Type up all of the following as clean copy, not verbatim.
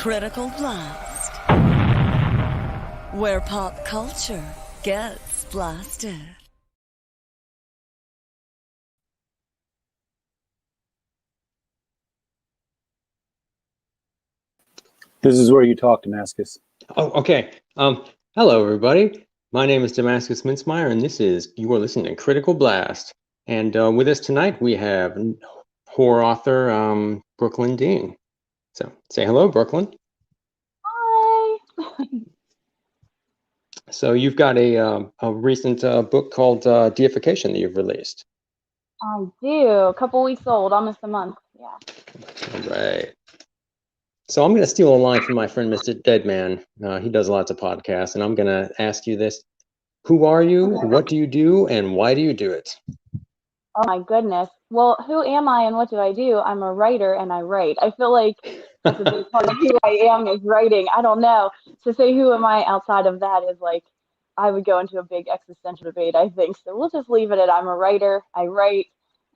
Critical Blast, where pop culture gets blasted. This is where you talk, Damascus. Oh, okay. Hello, everybody. My name is Damascus Mincemeyer, and you are listening to Critical Blast. And with us tonight, we have horror author Brooklynn Dean. So say hello, Brooklynn. Hi. So you've got a recent book called Deification that you've released. I do. A couple weeks old, almost a month. Yeah. All right. So I'm going to steal a line from my friend, Mr. Deadman. He does lots of podcasts, and I'm going to ask you this. Who are you? What do you do? And why do you do it? Oh my goodness. Well, who am I and what do I do? I'm a writer and I write. I feel like that's a big part of who I am is writing. I don't know. To say who am I outside of that is like, I would go into a big existential debate, I think. So we'll just leave it at I'm a writer. I write.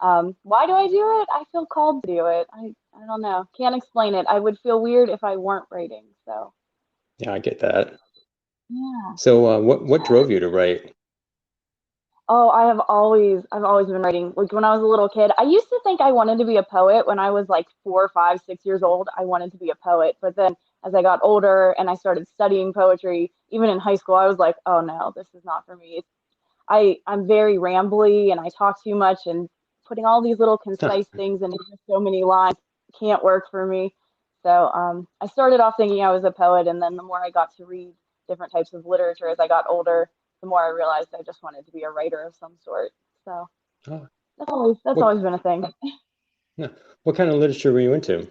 Why do I do it? I feel called to do it. I don't know. Can't explain it. I would feel weird if I weren't writing. So. Yeah, I get that. Yeah. So what drove you to write? Oh, I've always been writing. Like when I was a little kid, I used to think I wanted to be a poet when I was like 4, 5, 6 years old. I wanted to be a poet. But then as I got older and I started studying poetry, even in high school, I was like, oh no, this is not for me. I'm very rambly and I talk too much, and putting all these little concise things into so many lines can't work for me. So I started off thinking I was a poet, and then the more I got to read different types of literature as I got older, the more I realized I just wanted to be a writer of some sort. So that's always been a thing. Yeah. What kind of literature were you into?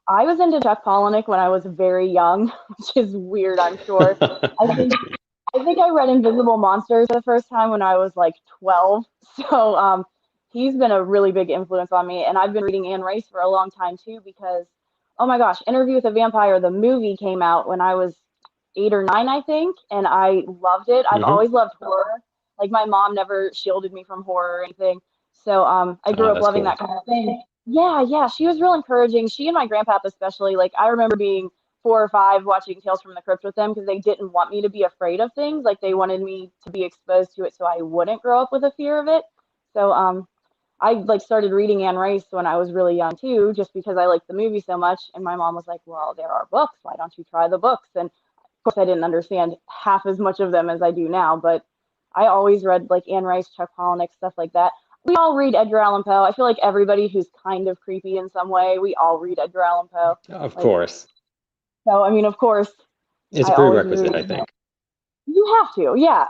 I was into Chuck Palahniuk when I was very young, which is weird, I'm sure. I think I read Invisible Monsters the first time when I was like 12. So he's been a really big influence on me, and I've been reading Anne Rice for a long time too because, oh my gosh, Interview with a Vampire, the movie came out when I was 8 or 9, I think, and I loved it. I've always loved horror. Like my mom never shielded me from horror or anything. So I grew up loving that kind of thing. Yeah, she was real encouraging. She and my grandpa especially. Like I remember being 4 or 5 watching Tales from the Crypt with them because they didn't want me to be afraid of things. Like they wanted me to be exposed to it so I wouldn't grow up with a fear of it. So I like started reading Anne Rice when I was really young too, just because I liked the movie so much. And my mom was like, "Well, there are books. Why don't you try the books?" And course, I didn't understand half as much of them as I do now, but I always read like Anne Rice, Chuck Palahniuk, stuff like that. We all read Edgar Allan Poe. I feel like everybody who's kind of creepy in some way, we all read Edgar Allan Poe. Of course. So, I mean, of course. It's a prerequisite, I think. You have to, yeah.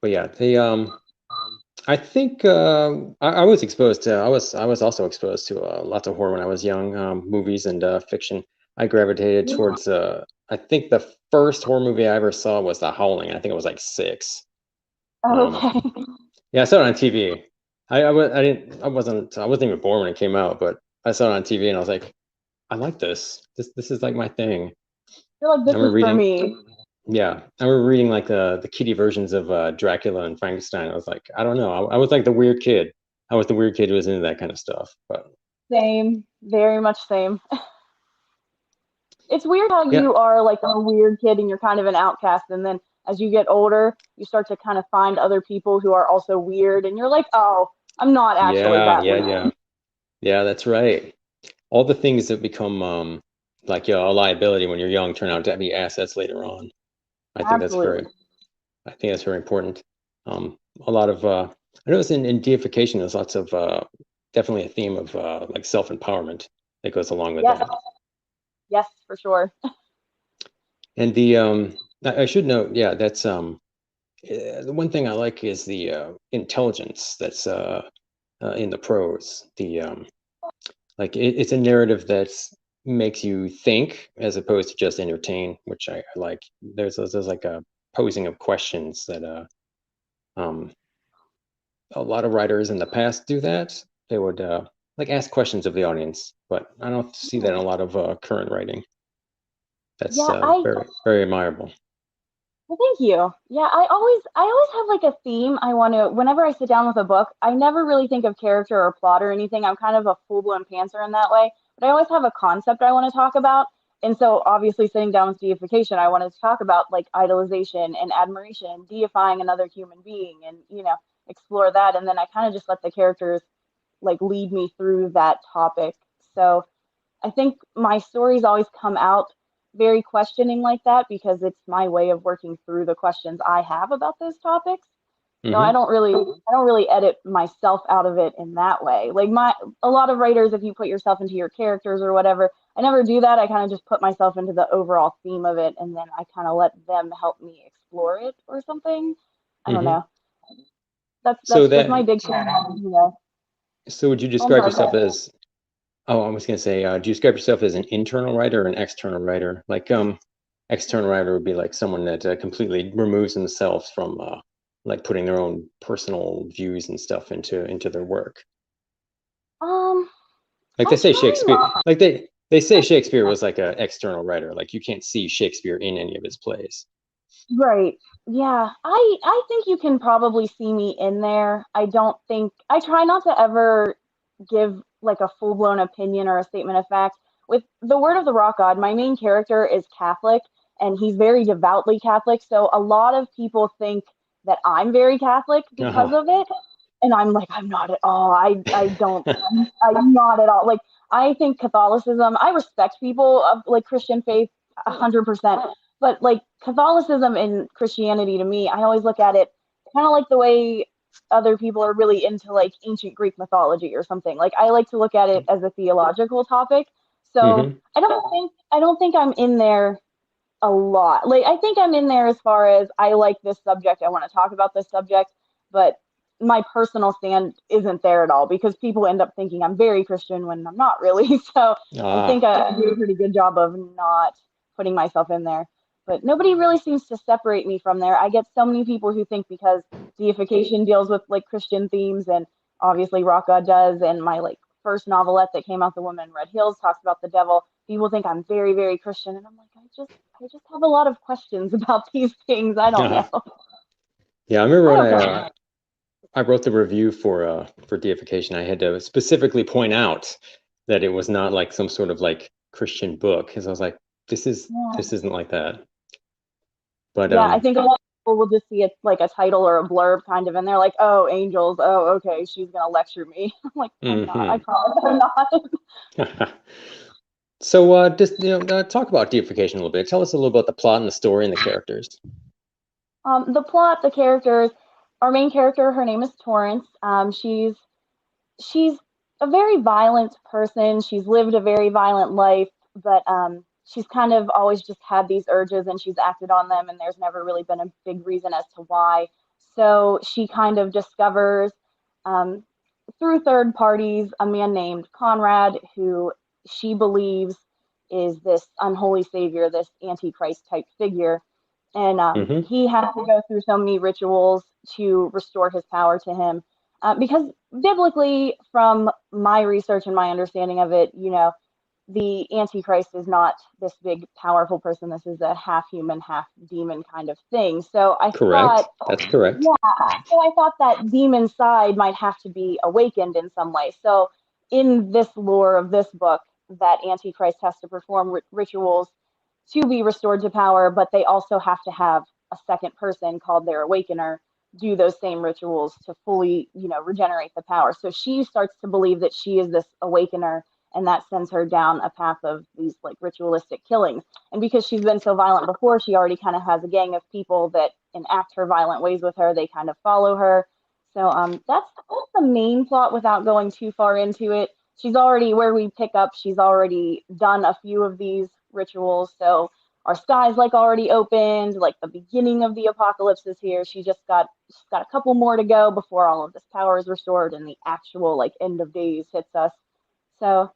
But yeah, I think I was exposed to. I was also exposed to lots of horror when I was young, movies and fiction. I gravitated towards. I think the first horror movie I ever saw was The Howling. I think it was like 6. Okay. Yeah, I saw it on TV. I wasn't even born when it came out, but I saw it on TV and I was like, I like this. This is like my thing. You're like, this is for me. Yeah, I remember reading like the kiddie versions of Dracula and Frankenstein. I was like, I don't know. I was like the weird kid. I was the weird kid who was into that kind of stuff. But same, very much same. It's weird how you are like a weird kid and you're kind of an outcast, and then as you get older, you start to kind of find other people who are also weird, and you're like, oh, I'm not actually that weird. Yeah, that's right. All the things that become like a liability when you're young turn out to be assets later on. I think that's very important. A lot of I notice in deification there's lots of definitely a theme of like self-empowerment that goes along with that. Yes, for sure. And I should note, that's the one thing I like is the intelligence that's in the prose. The like it's a narrative that makes you think as opposed to just entertain, which I like. There's like a posing of questions that a lot of writers in the past do that. They would like ask questions of the audience, but I don't see that in a lot of current writing. That's very, very admirable. Well, thank you. Yeah, I always have like a theme I want to, whenever I sit down with a book, I never really think of character or plot or anything. I'm kind of a full-blown pantser in that way. but I always have a concept I want to talk about. And so obviously sitting down with deification, I wanted to talk about like idolization and admiration, deifying another human being and, explore that. And then I kind of just let the characters like lead me through that topic. So I think my stories always come out very questioning like that because it's my way of working through the questions I have about those topics. So Hmm. I don't really edit myself out of it in that way. Like a lot of writers, if you put yourself into your characters or whatever, I never do that. I kind of just put myself into the overall theme of it, and then I kind of let them help me explore it or something. I don't Hmm. know. That's So just that my diction. so would you I'm describe sorry. yourself as? Oh, I was going to say, do you describe yourself as an internal writer or an external writer? Like, external writer would be like someone that completely removes themselves from like putting their own personal views and stuff into their work. Um, Like I they say try Shakespeare, not. like they say Shakespeare was like an external writer. Like you can't see Shakespeare in any of his plays. Right. Yeah. I think you can probably see me in there. I try not to ever give like a full-blown opinion or a statement of fact. With the Word of the Rock God, my main character is Catholic and he's very devoutly Catholic. So a lot of people think that I'm very Catholic because Uh-huh. of it. And I'm like, I'm not at all. I'm not at all. Like, I think Catholicism, I respect people of like Christian faith 100%. But like Catholicism and Christianity to me, I always look at it kind of like the way other people are really into like ancient Greek mythology or something. Like I like to look at it as a theological topic. So Hmm. I don't think I'm in there a lot. Like I think I'm in there as far as I like this subject, I want to talk about this subject, but my personal stand isn't there at all because people end up thinking I'm very Christian when I'm not really. So I think Ah. I do a pretty good job of not putting myself in there. But nobody really seems to separate me from there. I get so many people who think because deification deals with like Christian themes and obviously Rock God does, and my like first novelette that came out, The Woman in Red Heels, talks about the devil. People think I'm very, very Christian, and I'm like, I just have a lot of questions about these things. I don't know. Yeah, I remember I when don't care. I wrote the review for Deification, I had to specifically point out that it was not like some sort of like Christian book, because I was like, Yeah. this isn't like that. But Yeah, I think a lot of people will just see it like a title or a blurb kind of, and they're like, oh, angels. Oh, okay, she's going to lecture me. I'm like, I'm not. I hmm. promise I'm not. So just talk about Deification a little bit. Tell us a little about the plot and the story and the characters. The plot, the characters, our main character, her name is Torrance. She's a very violent person. She's lived a very violent life, but she's kind of always just had these urges and she's acted on them, and there's never really been a big reason as to why. So she kind of discovers um, through third parties a man named Conrad, who she believes is this unholy savior, this antichrist type figure. And Hmm. he has to go through so many rituals to restore his power to him. Because biblically, from my research and my understanding of it, the Antichrist is not this big, powerful person. This is a half human, half demon kind of thing. So I thought, Correct. That's correct. so I thought that demon side might have to be awakened in some way. So in this lore of this book, that Antichrist has to perform rituals to be restored to power, but they also have to have a second person called their awakener do those same rituals to fully, regenerate the power. So she starts to believe that she is this awakener, and that sends her down a path of these like ritualistic killings. And because she's been so violent before, she already kind of has a gang of people that enact her violent ways with her. They kind of follow her. So that's the main plot without going too far into it. She's already where we pick up. She's already done a few of these rituals, so our sky's like already opened. Like the beginning of the apocalypse is here. She's got a couple more to go before all of this power is restored and the actual like end of days hits us. So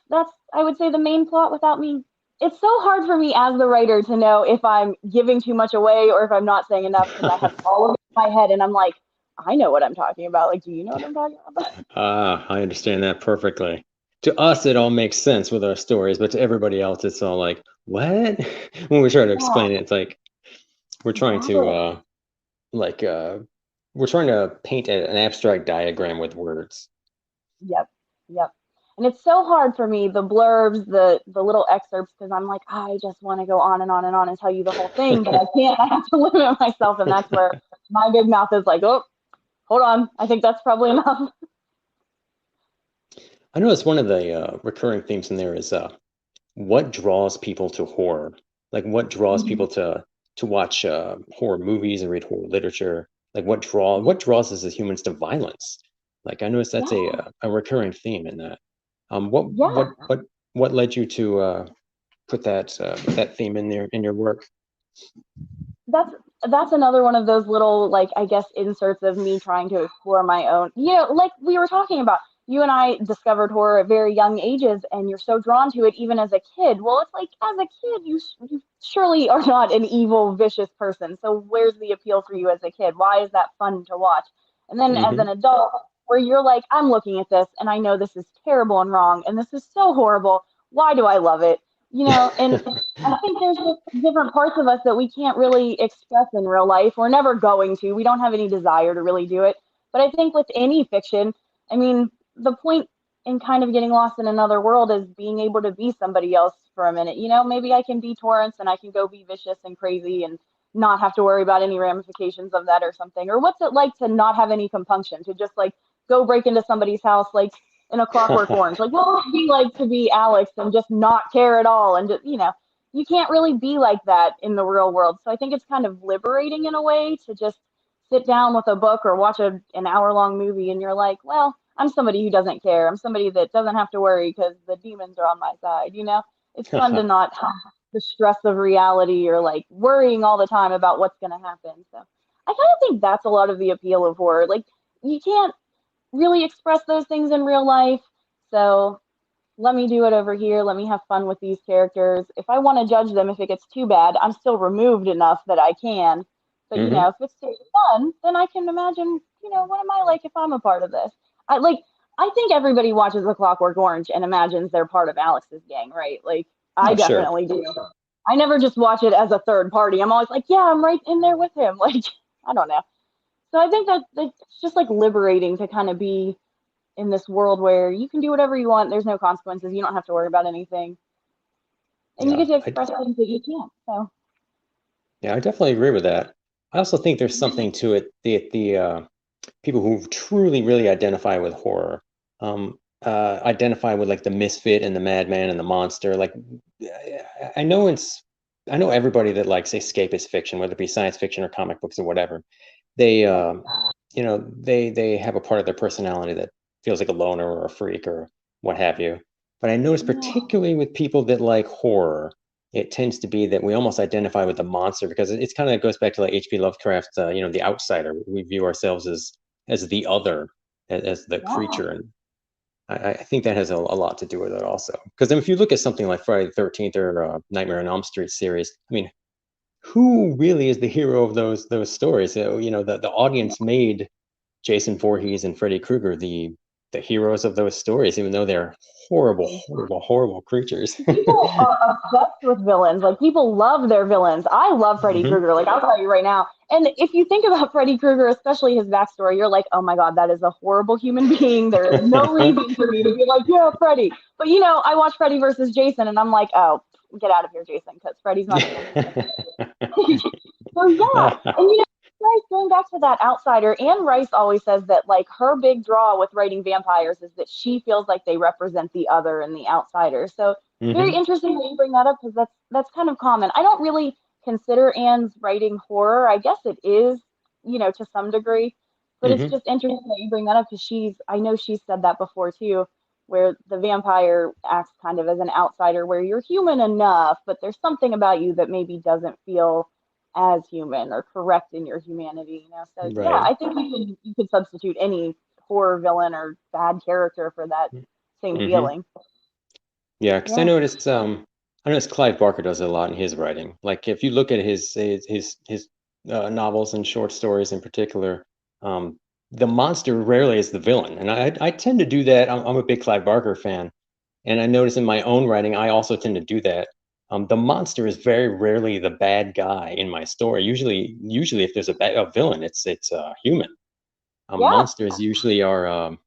that's I would say the main plot without me. It's so hard for me as the writer to know if I'm giving too much away or if I'm not saying enough because I have all of it in my head and I'm like, I know what I'm talking about. Like, do you know what I'm talking about? I understand that perfectly. To us, it all makes sense with our stories, but to everybody else, it's all like, what? When we try to Yeah, explain it, it's like we're trying to exactly. like we're trying to paint an abstract diagram with words. Yep. Yep. And it's so hard for me, the blurbs, the little excerpts, because I'm like, I just want to go on and on and on and tell you the whole thing, but I can't. I have to limit myself, and that's where my big mouth is like, oh, hold on, I think that's probably enough. I notice one of the recurring themes in there is what draws people to horror? Like what draws people to watch horror movies and read horror literature? Like what draws us as humans to violence? Like I noticed that's a recurring theme in that. What led you to put that theme in there in your work? That's another one of those little, like, I guess, inserts of me trying to explore my own, like we were talking about, you and I discovered horror at very young ages, and you're so drawn to it even as a kid. Well, it's like, as a kid, you surely are not an evil, vicious person, so where's the appeal for you as a kid? Why is that fun to watch? And then as an adult, where you're like, I'm looking at this and I know this is terrible and wrong and this is so horrible, why do I love it? And I think there's just different parts of us that we can't really express in real life. We're never going to. We don't have any desire to really do it. But I think with any fiction, I mean, the point in kind of getting lost in another world is being able to be somebody else for a minute. Maybe I can be Torrance and I can go be vicious and crazy and not have to worry about any ramifications of that or something. Or what's it like to not have any compunction, to just like go break into somebody's house like in A Clockwork Orange? Like, what would it be like to be Alex and just not care at all? And just, you can't really be like that in the real world. So I think it's kind of liberating in a way to just sit down with a book or watch an hour-long movie and you're like, well, I'm somebody who doesn't care. I'm somebody that doesn't have to worry because the demons are on my side. It's fun to not have the stress of reality or like worrying all the time about what's going to happen. So I kind of think that's a lot of the appeal of horror. Like, you can't really express those things in real life. So let me do it over here. Let me have fun with these characters. If I want to judge them, if it gets too bad, I'm still removed enough that I can. But, if it's too fun, then I can imagine, what am I like if I'm a part of this? I think everybody watches The Clockwork Orange and imagines they're part of Alex's gang, right? Like, I definitely do. I never just watch it as a third party. I'm always like, yeah, I'm right in there with him. Like, I don't know. So I think that it's just like liberating to kind of be in this world where you can do whatever you want. There's no consequences. You don't have to worry about anything. And you get to express things that you can't. So. Yeah, I definitely agree with that. I also think there's something to it. The people who truly really identify with horror identify with like the misfit and the madman and the monster. Like, I know everybody that likes escapist fiction, whether it be science fiction or comic books or whatever. They they have a part of their personality that feels like a loner or a freak or what have you. But I notice particularly with people that like horror, it tends to be that we almost identify with the monster because it's kind of goes back to like H.P. Lovecraft's, the outsider. We view ourselves as the other, as the creature, and I think that has a lot to do with it also. Because if you look at something like Friday the 13th or Nightmare on Elm Street series, I mean, who really is the hero of those stories? The audience made Jason Voorhees and Freddy Krueger the heroes of those stories, even though they're horrible creatures. People are obsessed with villains. Like, people love their villains. I love Freddy Krueger. Like, I'll tell you right now. And if you think about Freddy Krueger, especially his backstory, you're like, oh my God, that is a horrible human being. There is no reason for me to be like, yeah, Freddy. But I watch Freddy versus Jason, and I'm like, oh, get out of here, Jason, because Freddy's not. So yeah, and Rice, going back to that outsider, Anne Rice always says that like her big draw with writing vampires is that she feels like they represent the other and the outsider. So very interesting that you bring that up, because that's kind of common. I don't really consider Anne's writing horror. I guess it is, to some degree, but it's just interesting that you bring that up, because I know she's said that before too, where the vampire acts kind of as an outsider, where you're human enough, but there's something about you that maybe doesn't feel as human or correct in your humanity, So Right. yeah, I think you could substitute any horror villain or bad character for that same feeling. Yeah, because I noticed Clive Barker does it a lot in his writing. Like if you look at his novels and short stories in particular, the monster rarely is the villain, and I tend to do that. I'm a big Clive Barker fan, and I notice in my own writing I also tend to do that. The monster is very rarely the bad guy in my story. Usually if there's a villain, it's human. Monsters usually are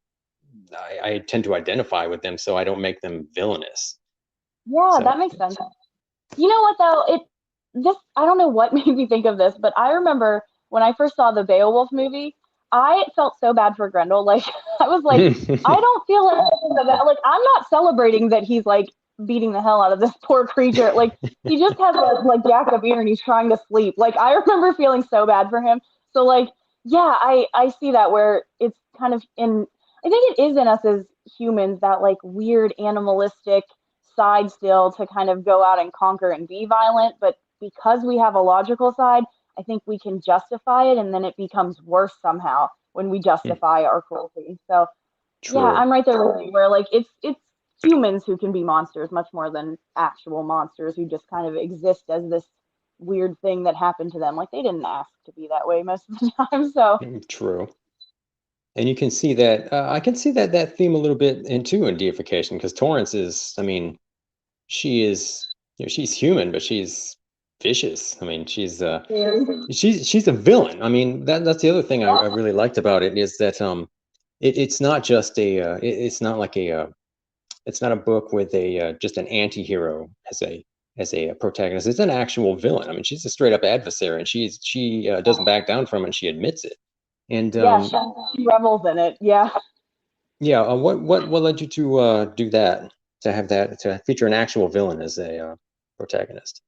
I tend to identify with them, so I don't make them villainous. Yeah, So that makes sense. You know what though? I don't know what made me think of this, but I remember when I first saw the Beowulf movie, I felt so bad for Grendel. Like I was like, I don't feel like I'm not celebrating that he's like beating the hell out of this poor creature. Like he just has a like Jacob ear and he's trying to sleep. Like I remember feeling so bad for him. So like yeah, I see that where it's kind of in I think it is in us as humans that like weird animalistic side still to kind of go out and conquer and be violent, but because we have a logical side, I think we can justify it and then it becomes worse somehow when we justify our cruelty. So yeah, true. I'm right there with you where like it's humans who can be monsters much more than actual monsters who just kind of exist as this weird thing that happened to them. Like they didn't ask to be that way most of the time. So True. And you can see that I can see that theme a little bit in deification, because Torrance is, I mean, she is, she's human, but she's vicious. I mean, yeah. she's a villain. I mean, that's the other thing I really liked about it, is that it's not just it's not like it's not a book with just an anti-hero as a protagonist. It's an actual villain. I mean, she's a straight up adversary, and she doesn't back down from it, and she admits it. And Yeah, she revels in it. Yeah. yeah, what led you to do that, to have that, to feature an actual villain as a protagonist?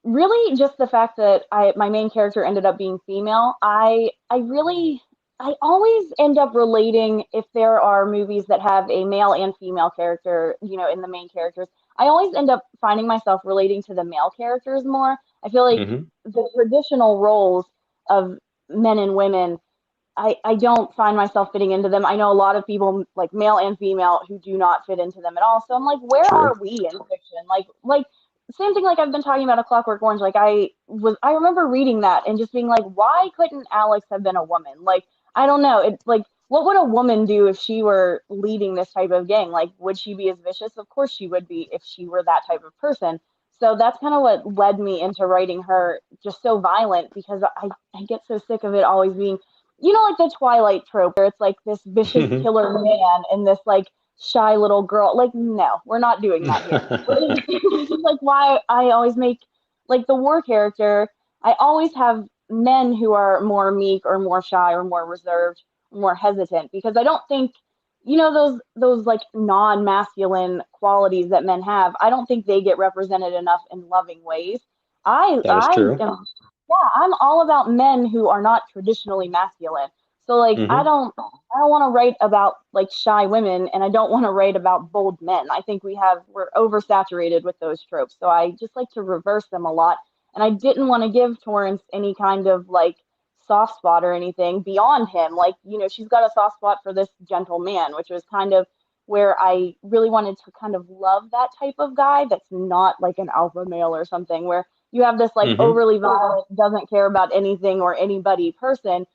Really just the fact that my main character ended up being female. I always end up relating if there are movies that have a male and female character, in the main characters. I always end up finding myself relating to the male characters more. I feel like Hmm. the traditional roles of men and women I don't find myself fitting into them. I know a lot of people, like male and female, who do not fit into them at all. So I'm like, where True. are we in fiction? Like same thing. Like I've been talking about A Clockwork Orange. Like I remember reading that and just being like, why couldn't Alex have been a woman? Like I don't know. It's like, what would a woman do if she were leading this type of gang? Like, would she be as vicious? Of course she would be if she were that type of person. So that's kind of what led me into writing her just so violent because I get so sick of it always being like the Twilight trope where it's like this vicious killer man and this like shy little girl. Like, no, we're not doing that here. Which is like why I always make like the war character. I always have men who are more meek or more shy or more reserved, more hesitant because I don't think those like non-masculine qualities that men have. I don't think they get represented enough in loving ways. I That is I true. am yeah, I'm all about men who are not traditionally masculine. So like Hmm. I don't want to write about like shy women and I don't want to write about bold men. I think we're oversaturated with those tropes. So I just like to reverse them a lot. And I didn't want to give Torrance any kind of like soft spot or anything beyond him. Like, she's got a soft spot for this gentle man, which was kind of where I really wanted to kind of love that type of guy that's not like an alpha male or something where you have this like Hmm. overly violent, doesn't care about anything or anybody person,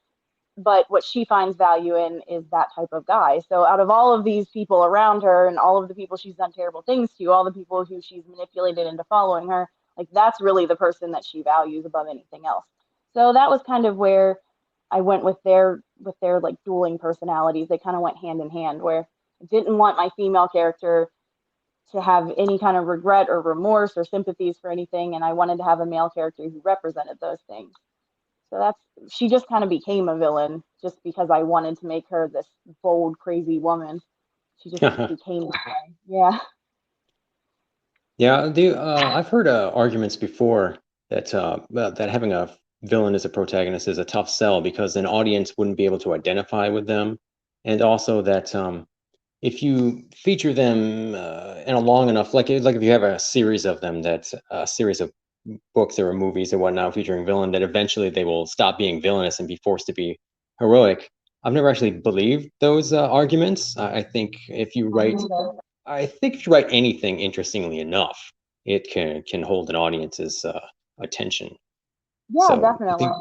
but what she finds value in is that type of guy. So out of all of these people around her and all of the people she's done terrible things to, all the people who she's manipulated into following her, like that's really the person that she values above anything else. So that was kind of where I went with their like dueling personalities. They kind of went hand in hand where I didn't want my female character to have any kind of regret or remorse or sympathies for anything, and I wanted to have a male character who represented those things. So she just kind of became a villain just because I wanted to make her this bold, crazy woman. She just became that way. Yeah. Yeah, I've heard arguments before that that having a villain as a protagonist is a tough sell, because an audience wouldn't be able to identify with them, and also that if you feature them in a long enough, like if you have a series of them, that's a series of books or movies or whatnot featuring villain, that eventually they will stop being villainous and be forced to be heroic. I've never actually believed those arguments. I think if you write I think if you write anything interestingly enough, it can hold an audience's attention. Yeah, So I definitely. think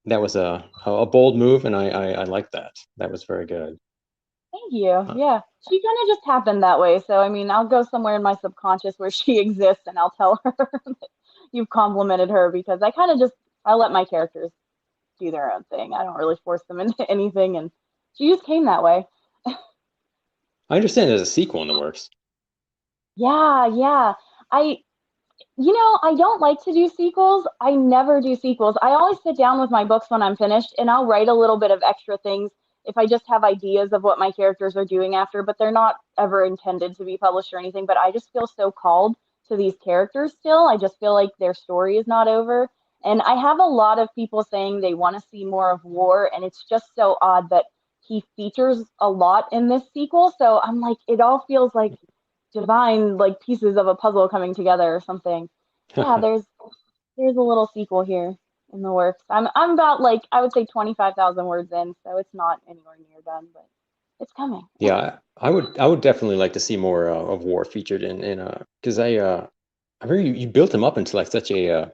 that was a bold move, and I like that. That was very good. Thank you. Uh, Yeah. She kind of just happened that way. So, I mean, I'll go somewhere in my subconscious where she exists and I'll tell her that you've complimented her because I let my characters do their own thing. I don't really force them into anything. And she just came that way. I understand there's a sequel in the works. Yeah. I don't like to do sequels. I never do sequels. I always sit down with my books when I'm finished and I'll write a little bit of extra things if I just have ideas of what my characters are doing after, but they're not ever intended to be published or anything. But I just feel so called to these characters still. I just feel like their story is not over. And I have a lot of people saying they want to see more of War, and it's just so odd that he features a lot in this sequel. So I'm like, it all feels like divine like pieces of a puzzle coming together or something. Yeah, there's a little sequel here in the works. I'm about like I would say 25,000 words in, so it's not anywhere near done, but it's coming. Yeah, I would definitely like to see more of War featured in because I heard you built him up into like such a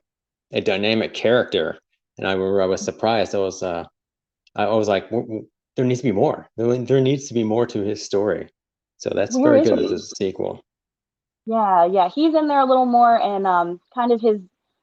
dynamic character, and I remember I was surprised. I was like, there needs to be more. There needs to be more to his story. So that's Where very is good he? as a sequel. Yeah, he's in there a little more, and kind of his,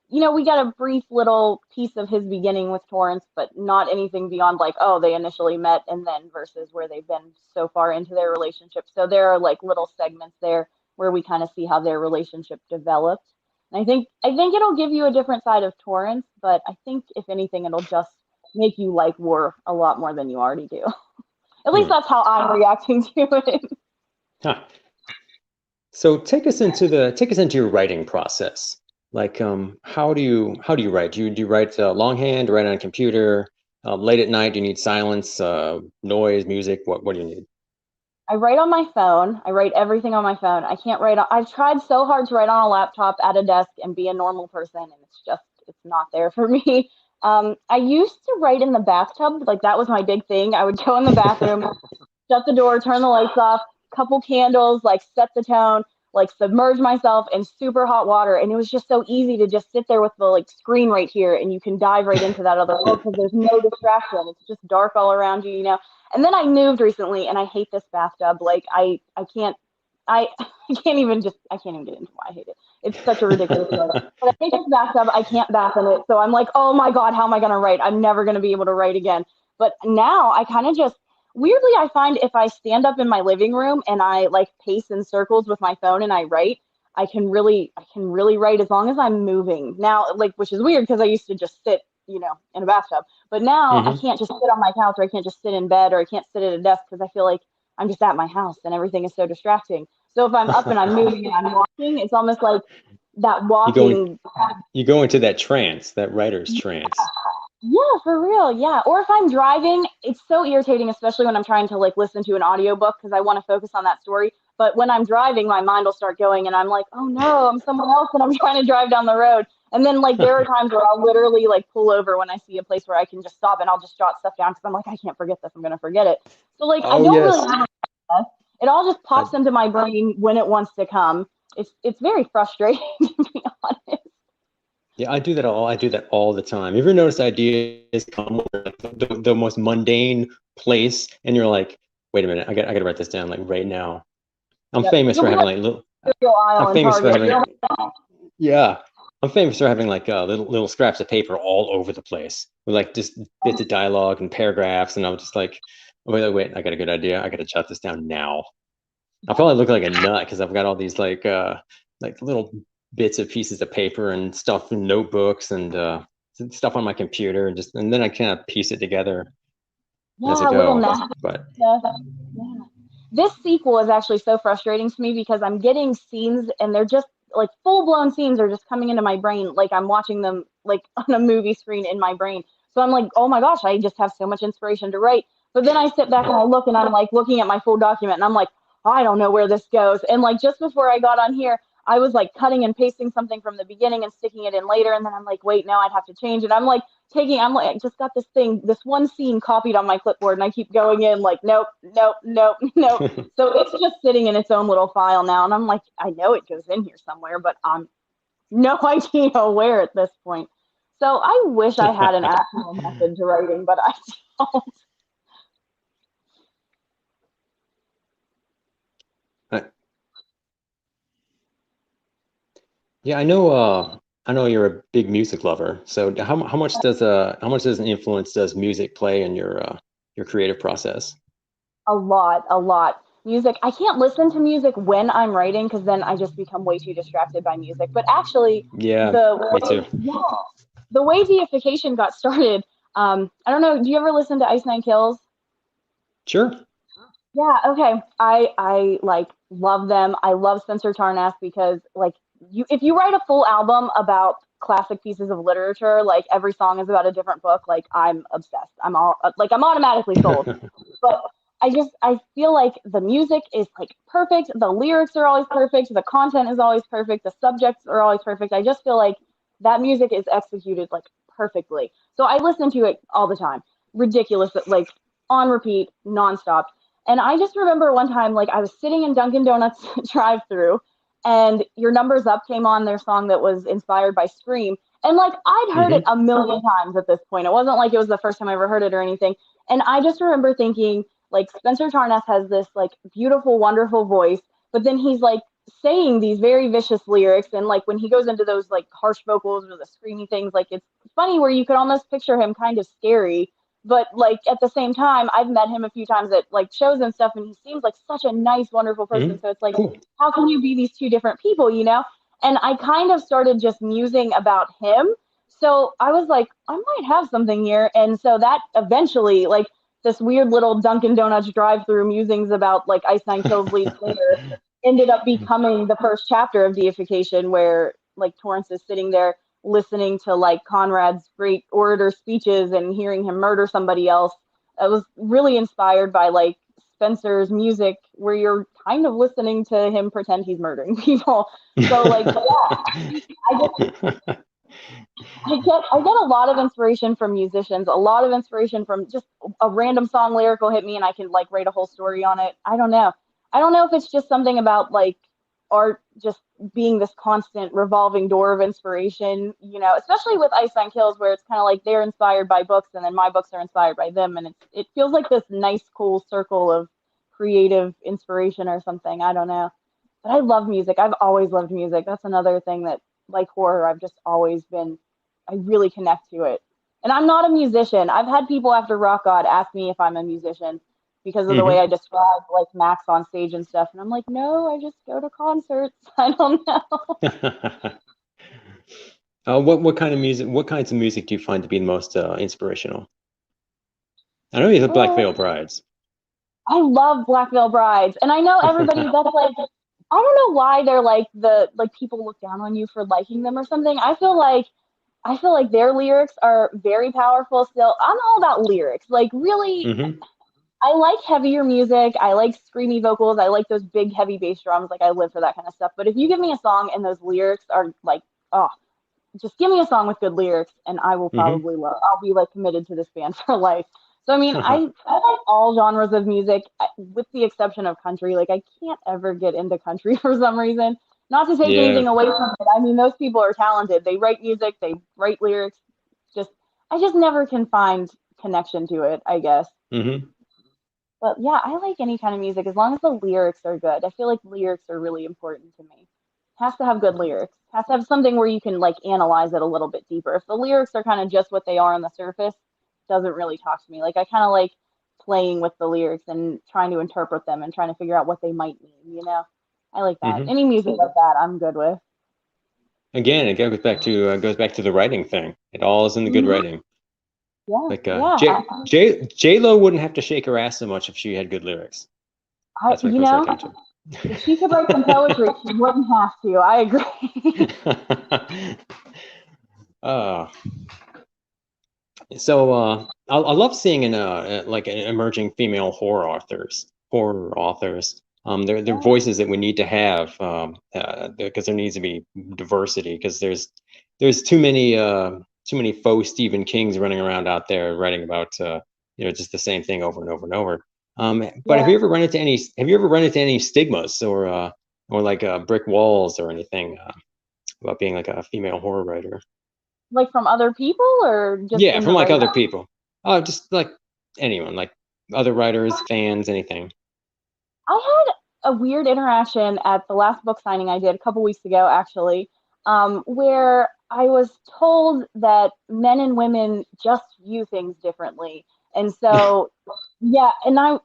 we got a brief little piece of his beginning with Torrance, but not anything beyond like, oh, they initially met and then versus where they've been so far into their relationship. So there are like little segments there where we kind of see how their relationship developed. And I think it'll give you a different side of Torrance, but I think if anything, it'll just make you like War a lot more than you already do. At least Hmm. that's how I'm reacting to it. Huh. So take us into your writing process. Like, how do you write? Do you write longhand, write on a computer? Late at night, do you need silence, noise, music? What do you need? I write on my phone. I write everything on my phone. I can't write on, I've tried so hard to write on a laptop at a desk and be a normal person, and it's not there for me. I used to write in the bathtub. Like that was my big thing. I would go in the bathroom, shut the door, turn the lights off, couple candles, like set the tone, like submerge myself in super hot water. And it was just so easy to just sit there with the like screen right here and you can dive right into that other world because there's no distraction. It's just dark all around you. And then I moved recently and I hate this bathtub. Like I can't I I can't even get into why I hate it. It's such a ridiculous story. But I hate this bathtub. I can't bath in it. So I'm like, oh my God, how am I gonna write? I'm never gonna be able to write again. But now I kind of just weirdly I find if I stand up in my living room and I like pace in circles with my phone and I write, I can really write as long as I'm moving. Now, like which is weird because I used to just sit, in a bathtub. But now I Hmm. can't just sit on my couch or I can't just sit in bed or I can't sit at a desk because I feel like I'm just at my house and everything is so distracting. So if I'm up and I'm moving and I'm walking, it's almost like that You go in, walking. you go into that trance, that writer's trance. Yeah, for real. Yeah. Or if I'm driving, it's so irritating, especially when I'm trying to like listen to an audiobook because I want to focus on that story. But when I'm driving, my mind will start going and I'm like, oh no, I'm someone else and I'm trying to drive down the road. And then like there are times where I'll literally like pull over when I see a place where I can just stop and I'll just jot stuff down because I'm like, I can't forget this. I'm gonna forget it. So like I Oh don't really yes. have a it all just I, pops into my brain when it wants to come. It's very frustrating to be honest. yeah, I do that all the time. You ever notice ideas come from like, the most mundane place, and you're like, wait a minute, I gotta write this down like right now. I'm Yep. famous You'll for be having like like little. cereal I'm aisle in famous for Target. having Yeah, I'm famous for having like little scraps of paper all over the place with like just bits of dialogue and paragraphs, and I'm just like, wait, I got a good idea. I got to jot this down now. I probably look like a nut because I've got all these like little bits of pieces of paper and stuff in notebooks and stuff on my computer and then I kind of piece it together as I Yeah, little go. napkins But and stuff. Yeah. This sequel is actually so frustrating to me because I'm getting scenes and they're just like full blown scenes are just coming into my brain like I'm watching them like on a movie screen in my brain. So I'm like, oh my gosh, I just have so much inspiration to write. But then I sit back and I look and I'm like looking at my full document and I'm like, I don't know where this goes. And like just before I got on here, I was like cutting and pasting something from the beginning and sticking it in later. And then I'm like, wait, now I'd have to change it. I'm like, I just got this one scene copied on my clipboard, and I keep going in like, nope, nope, nope, nope. So it's just sitting in its own little file now, and I'm like, I know it goes in here somewhere, but I'm no idea where at this point. So I wish I had an actual method to writing, but I don't. I, yeah, I know you're a big music lover. So how much does an influence does music play in your creative process? A lot, a lot. music. I can't listen to music when I'm writing because then I just become way too distracted by music. But actually, Yeah, the me too. the way Deification got started, I don't know. Do you ever listen to Ice Nine Kills? Sure. Yeah, okay. I like love them. I love Spencer Tarnack because like you if you write a full album about classic pieces of literature, like every song is about a different book, like I'm obsessed. I'm automatically sold. But I feel like the music is like perfect, the lyrics are always perfect, the content is always perfect, the subjects are always perfect. I just feel like that music is executed like perfectly. So I listen to it all the time. Ridiculous, like on repeat, nonstop. And I just remember one time, like I was sitting in Dunkin' Donuts drive-through, and Your Number's Up came on, their song that was inspired by Scream. And like I'd heard it Hmm. a million times at this point. It wasn't like it was the first time I ever heard it or anything. And I just remember thinking, like Spencer Tarnack has this like beautiful, wonderful voice, but then he's like saying these very vicious lyrics, and like when he goes into those like harsh vocals or the screamy things, like it's funny where you could almost picture him kind of scary, but like at the same time I've met him a few times at like shows and stuff, and he seems like such a nice, wonderful Hmm. person. So it's like, Cool. how can you be these two different people, you know? And I kind of started just musing about him, so I was like, I might have something here. And so that eventually, like this weird little Dunkin' Donuts drive-through musings about like Ice Nine Kills lead singer ended up becoming the first chapter of Deification, where like Torrance is sitting there listening to like Conrad's great orator speeches and hearing him murder somebody else. I was really inspired by like Spencer's music, where you're kind of listening to him pretend he's murdering people. So like, yeah, I just I get a lot of inspiration from musicians, a lot of inspiration from just a random song lyric will hit me and I can like write a whole story on it. I don't know. I don't know if it's just something about like art just being this constant revolving door of inspiration, you know, especially with Ice on Kills, where it's kind of like they're inspired by books and then my books are inspired by them, and it feels like this nice cool circle of creative inspiration or something. I don't know. But I love music. I've always loved music. That's another thing that, like horror, I've just always been, I really connect to it. And I'm not a musician. I've had people after Rock God ask me if I'm a musician because of the way Hmm. I describe like Max on stage and stuff. And I'm like, no, I just go to concerts. I don't know. What kind of music? What kinds of music do you find to be the most inspirational? I know you have Black Veil Oh, Brides. I love Black Veil Brides. And I know everybody that's like, I don't know why they're like like people look down on you for liking them or something. I feel like their lyrics are very powerful still. I'm all about lyrics. Like really, Hmm. I like heavier music. I like screamy vocals. I like those big heavy bass drums. Like I live for that kind of stuff. But if you give me a song and those lyrics are like, oh, just give me a song with good lyrics and I will Hmm. probably love. I'll be like committed to this band for life. So I mean, I like all genres of music with the exception of country. Like I can't ever get into country for some reason. Not to take Yeah. anything away from it. I mean, those people are talented. They write music, they write lyrics. Just I just never can find connection to it, I guess. Hmm. But yeah, I like any kind of music as long as the lyrics are good. I feel like lyrics are really important to me. Has to have good lyrics. Has to have something where you can like analyze it a little bit deeper. If the lyrics are kind of just what they are on the surface, doesn't really talk to me. Like I kind of like playing with the lyrics and trying to interpret them and trying to figure out what they might mean, you know? I like that. Hmm. Any music like that, I'm good with. Again, it goes back to the writing thing. It all is in the good Hmm. writing. Yeah, Like yeah. J Lo wouldn't have to shake her ass so much if she had good lyrics. That's what it You comes right know, down to. if she could write some poetry, she wouldn't have to. I agree. uh, I love seeing like emerging female horror authors. They're Yeah. voices that we need to have because there needs to be diversity because there's too many faux Stephen Kings running around out there writing about just the same thing over and over and over. But Yeah. have you ever run into any stigmas or like brick walls or anything about being like a female horror writer? Like from other people or just Yeah, in from the like writing? other people. Oh, just like anyone, like other writers, fans, anything. I had a weird interaction at the last book signing I did a couple weeks ago, actually, where I was told that men and women just view things differently. And so Yeah, and I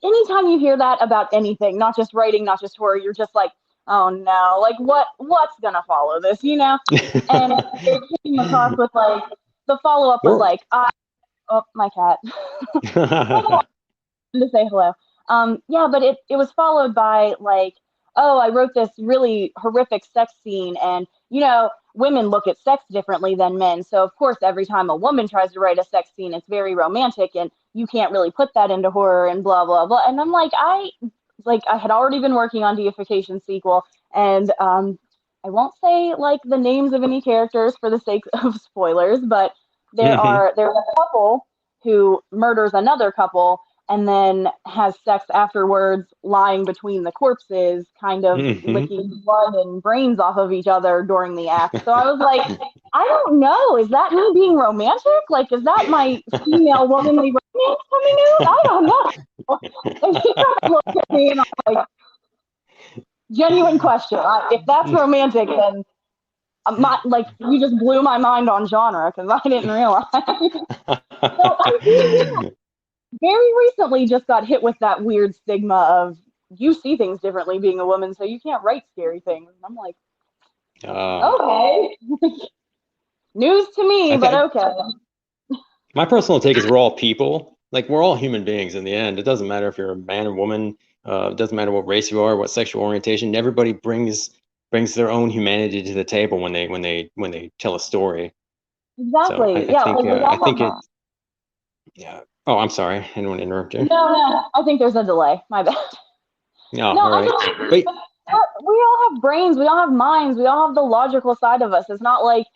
anytime you hear that about anything, not just writing, not just horror, you're just like, oh no, like what's gonna follow this, you know? And it came across with like the follow up was Or like, oh my cat. To say hello. Yeah, but it was followed by like, oh, I wrote this really horrific sex scene, and women look at sex differently than men. So of course, every time a woman tries to write a sex scene, it's very romantic, and you can't really put that into horror and blah blah blah. And I'm like I had already been working on Deification sequel, and I won't say like the names of any characters for the sake of spoilers, but Mhm, there's a couple who murders another couple and then has sex afterwards, lying between the corpses, kind of mhm. licking blood and brains off of each other during the act. So I was like, I don't know. Is that me being romantic? Like, is that my female womanly romance coming out? I don't know. And she kind of looked at me and I'm like, genuine question. If that's romantic, then like you just blew my mind on genre because I didn't realize. So I do very recently just got hit with that weird stigma of you see things differently being a woman, so you can't write scary things. And I'm like, Uh, okay, news to me, I but think okay. my personal take is we're all people. Like we're all human beings in the end. It doesn't matter if you're a man or woman. It doesn't matter what race you are, what sexual orientation. Everybody brings their own humanity to the table when they tell a story. So I, Exactly. I Yeah, think like we uh, I all think have. it. Yeah. Oh, I'm sorry. I didn't want to interrupt you. No, I think there's a delay. My bad. Oh, No, all I right. just Wait. we all have brains, we all have minds, we all have the logical side of us. It's not like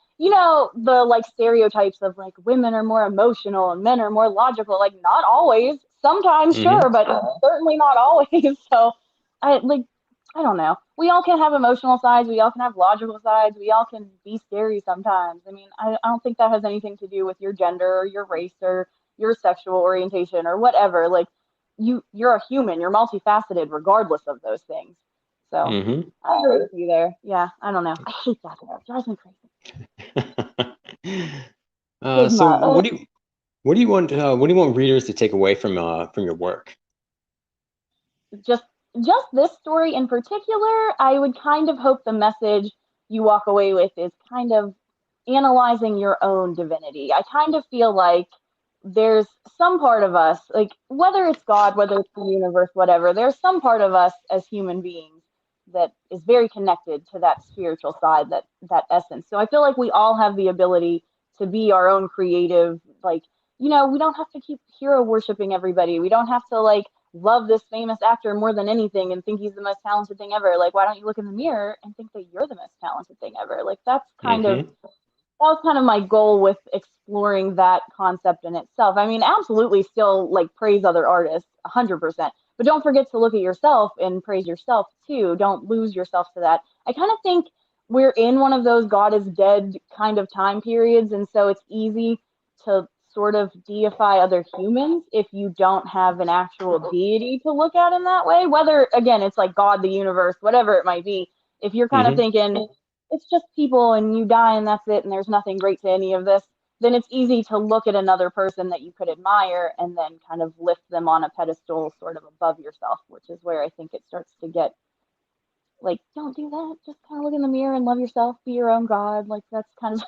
the like stereotypes of like women are more emotional and men are more logical. Like not always. Sometimes Mm-hmm. sure, but certainly not always. So I like I don't know. We all can have emotional sides. We all can have logical sides. We all can be scary sometimes. I mean, I don't think that has anything to do with your gender or your race or your sexual orientation or whatever. Like you're a human. You're multifaceted regardless of those things. So Mm-hmm. I agree with you there. Yeah, I don't know. I hate that though. It drives me crazy. So Stigma. what do you want readers to take away from your work? just just this story in particular, I would kind of hope the message you walk away with is kind of analyzing your own divinity. I kind of feel like there's some part of us, like whether it's God, whether it's the universe, whatever, there's some part of us as human beings that is very connected to that spiritual side, that essence. So I feel like we all have the ability to be our own creative, like, we don't have to keep hero worshiping everybody. We don't have to like love this famous actor more than anything and think he's the most talented thing ever. Like, why don't you look in the mirror and think that you're the most talented thing ever? Like, Mm-hmm. that was kind of my goal with exploring that concept in itself. I mean, absolutely still like praise other artists 100%, but don't forget to look at yourself and praise yourself too. Don't lose yourself to that. I kind of think we're in one of those God is dead kind of time periods, and so it's easy to sort of deify other humans if you don't have an actual deity to look at in that way. Whether again it's like God, the universe, whatever it might be. If you're kind of Mm-hmm. thinking it's just people and you die and that's it and there's nothing great to any of this, then it's easy to look at another person that you could admire and then kind of lift them on a pedestal sort of above yourself, which is where I think it starts to get like, don't do that. Just kind of look in the mirror and love yourself, be your own God. Like, that's kind of,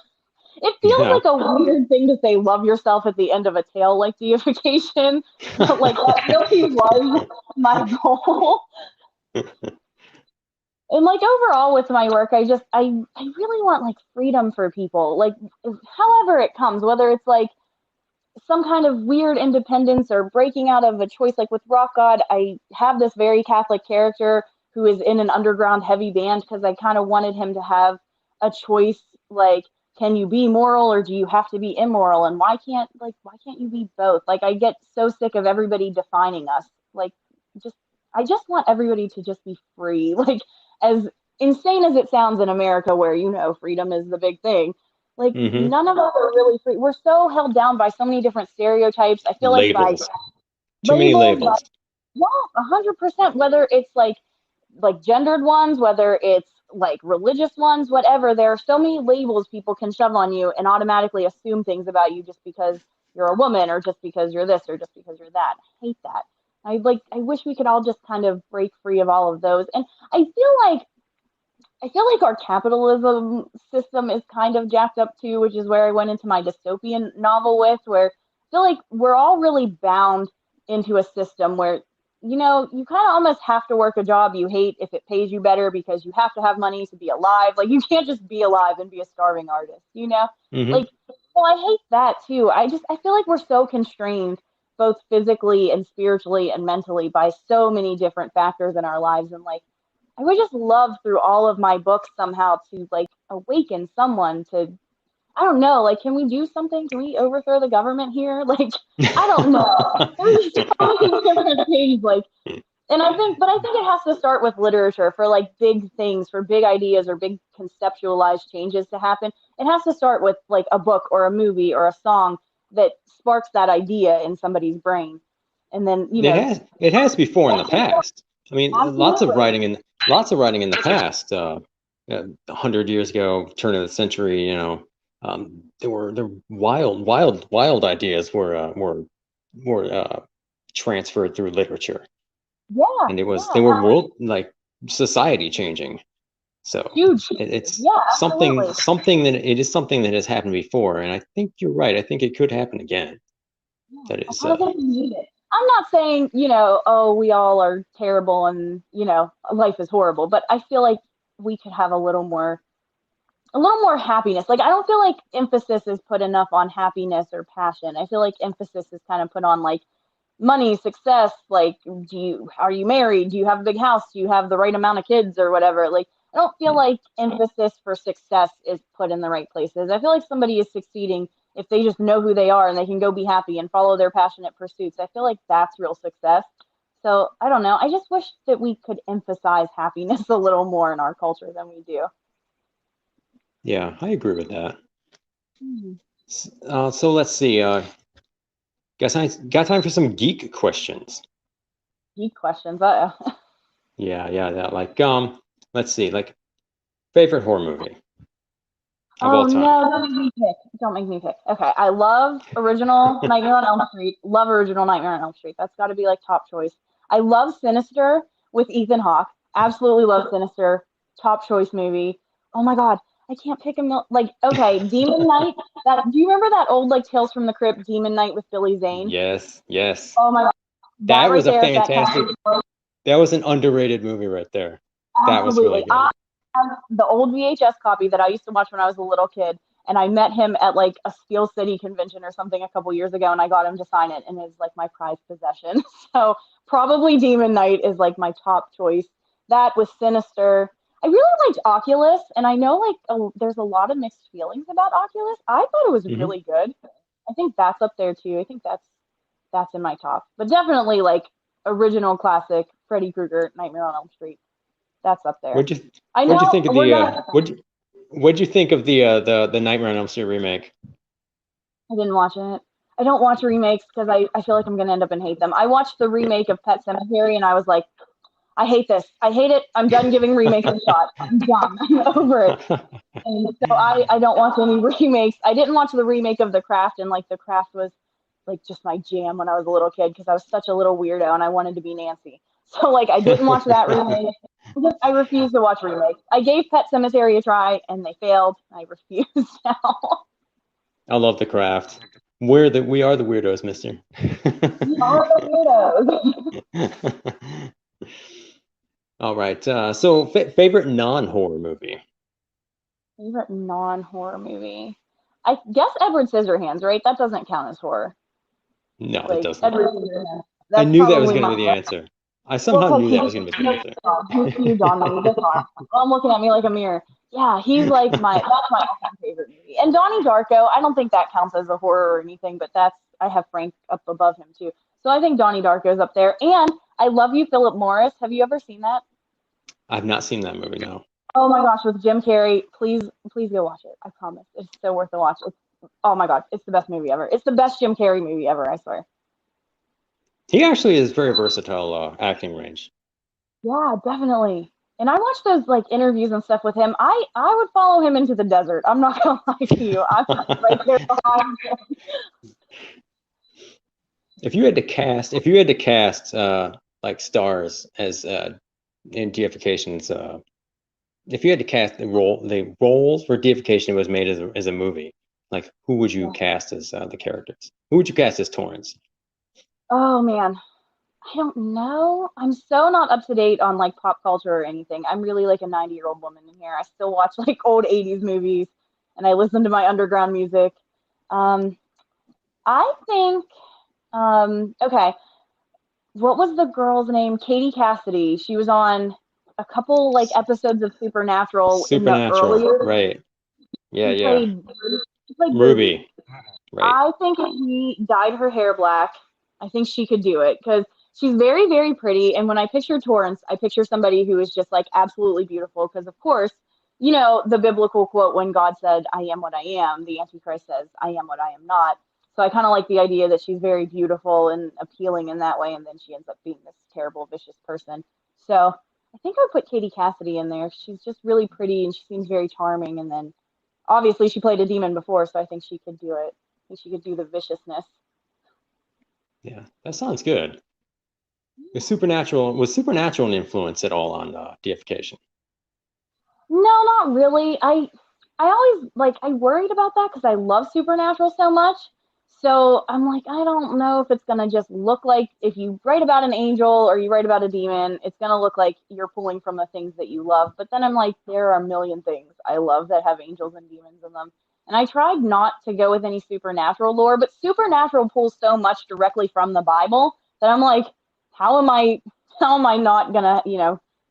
it feels Yeah. like a weird thing to say love yourself at the end of a tale like Deification, but like that really was my goal. And like overall with my work, I really want like freedom for people, like however it comes, whether it's like some kind of weird independence or breaking out of a choice. Like with Rock God, I have this very Catholic character who is in an underground heavy band because I kind of wanted him to have a choice. Like, can you be moral or do you have to be immoral? And why can't you be both? Like, I get so sick of everybody defining us. Like, just I just want everybody to just be free. Like, as insane as it sounds in America, where freedom is the big thing, like Mm-hmm. none of us are really free. We're so held down by so many different stereotypes. I feel like by Labels. Too many labels, labels. yeah, 100%. Whether it's like gendered ones, whether it's like religious ones, whatever. There are so many labels people can shove on you and automatically assume things about you just because you're a woman, or just because you're this, or just because you're that. I hate that. I wish we could all just kind of break free of all of those. And I feel like our capitalism system is kind of jacked up too, which is where I went into my dystopian novel with, where I feel like we're all really bound into a system where, you kind of almost have to work a job you hate if it pays you better, because you have to have money to be alive. Like, you can't just be alive and be a starving artist, Hmm. Like, well, I hate that too. I feel like we're so constrained both physically and spiritually and mentally by so many different factors in our lives. And like, I would just love through all of my books somehow to like awaken someone to, I don't know, like, can we do something? Can we overthrow the government here? Like, I don't know. There's so many different things, like, but I think it has to start with literature for like big things, for big ideas or big conceptualized changes to happen. It has to start with like a book or a movie or a song that sparks that idea in somebody's brain. And then, It has before in the past. I mean, absolutely. lots of writing in the past. 100 years ago, turn of the century, there wild ideas were transferred through literature, Yeah, and they yeah, were world, like, society changing. So huge. it's Yeah, something absolutely. something that it is something that has happened before, and I think you're right. I think it could happen again. Yeah, That I is, kind of think we need it. I'm not saying, oh, we all are terrible and, life is horrible, but I feel like we could have a little more happiness. Like, I don't feel like emphasis is put enough on happiness or passion. I feel like emphasis is kind of put on like money, success, like, are you married? Do you have a big house? Do you have the right amount of kids or whatever? Like, I don't feel like emphasis for success is put in the right places. I feel like somebody is succeeding if they just know who they are and they can go be happy and follow their passionate pursuits. I feel like that's real success. So I don't know. I just wish that we could emphasize happiness a little more in our culture than we do. yeah, I agree with that. Hmm. So let's see. Got time for some geek questions. Deep questions. Uh-oh. Yeah. Like, let's see. Like, favorite horror movie of Oh all time. no, don't make me pick. Don't make me pick. Okay, I love original Nightmare on Elm Street. Love original Nightmare on Elm Street. That's got to be like top choice. I love Sinister with Ethan Hawke. Absolutely love Sinister. Top choice movie. Oh my God, I can't pick a like. Okay, Demon Knight. Do you remember that old like Tales from the Crypt Demon Knight with Billy Zane? Yes. Oh my God, that That right was a there. If that fantastic. counts, That was an underrated movie right there. That was really absolutely. good. The old VHS copy that I used to watch when I was a little kid, and I met him at like a Steel City convention or something a couple years ago, and I got him to sign it, and it's like my prized possession. So probably Demon Knight is like my top choice. That was Sinister. I really liked Oculus, and I know like there's a lot of mixed feelings about Oculus. I thought it was Hmm. really good. I think that's up there too. I think that's in my top, but definitely like original classic Freddy Krueger Nightmare on Elm Street. That's up there. What'd you I What'd you know think of we're the gonna. What'd you think of the Nightmare on Elm Street remake? I didn't watch it. I don't watch remakes because I feel like I'm gonna end up and hate them. I watched the remake of Pet Sematary and I was like, I hate this. I hate it. I'm done giving remakes a shot. I'm done. I'm over it. And so I don't watch any remakes. I didn't watch the remake of The Craft, and like The Craft was like just my jam when I was a little kid because I was such a little weirdo and I wanted to be Nancy. So like I didn't watch that remake. I refuse to watch remakes. I gave Pet Cemetery a try and they failed. I refuse now. I love The Craft. We are the weirdos, mister. We are the weirdos. All right. So favorite non-horror movie? Favorite non-horror movie? I guess Edward Scissorhands, right? That doesn't count as horror. No, it Like doesn't. Edward Scissorhands. I That's knew that was probably going to my be the answer. I well, somehow because knew that was he's going to be the answer. he's huge on me. That's fine. I'm looking at me like a mirror. Yeah, he's like that's my all-time favorite movie. And Donnie Darko, I don't think that counts as a horror or anything, but I have Frank up above him too. So I think Donnie Darko's up there. And I Love You, Philip Morris. Have you ever seen that? I've not seen that movie, no. Oh my gosh, with Jim Carrey. Please, please go watch it. I promise. It's so worth the watch. Oh my God, it's the best movie ever. It's the best Jim Carrey movie ever, I swear. He actually is very versatile acting range. Yeah, definitely. And I watched those like interviews and stuff with him. I would follow him into the desert. I'm not gonna lie to you. I'm right there behind him. if you had to cast like stars as in deifications, if you had to cast the roles for deification was made as a movie, like who would you cast as the characters? Who would you cast as Torrance? Oh man, I don't know. I'm so not up to date on like pop culture or anything. I'm really like a 90-year-old woman in here. I still watch like old 80s movies and I listen to my underground music. Um, I think, okay, what was the girl's name? Katie Cassidy. She was on a couple like episodes of Supernatural in the Supernatural, earlier. right? Yeah, She yeah. played Ruby. Ruby, right? I think if we dyed her hair black, I think she could do it because she's very, very pretty. And when I picture Torrance, I picture somebody who is just like absolutely beautiful. Because, of course, you know, the biblical quote when God said, I am what I am, the Antichrist says, I am what I am not. So I kind of like the idea that she's very beautiful and appealing in that way. And then she ends up being this terrible, vicious person. So I think I would put Katie Cassidy in there. She's just really pretty and she seems very charming. And then obviously she played a demon before, so I think she could do it. I think she could do the viciousness. Yeah, that sounds good. Was Supernatural an influence at all on deification? No, not really. I always like I worried about that because I love Supernatural so much. So I'm like, I don't know if it's gonna just look like if you write about an angel or you write about a demon, it's gonna look like you're pulling from the things that you love. But then I'm like, there are a million things I love that have angels and demons in them. And I tried not to go with any supernatural lore, but Supernatural pulls so much directly from the Bible that I'm like, how am I how am I not gonna,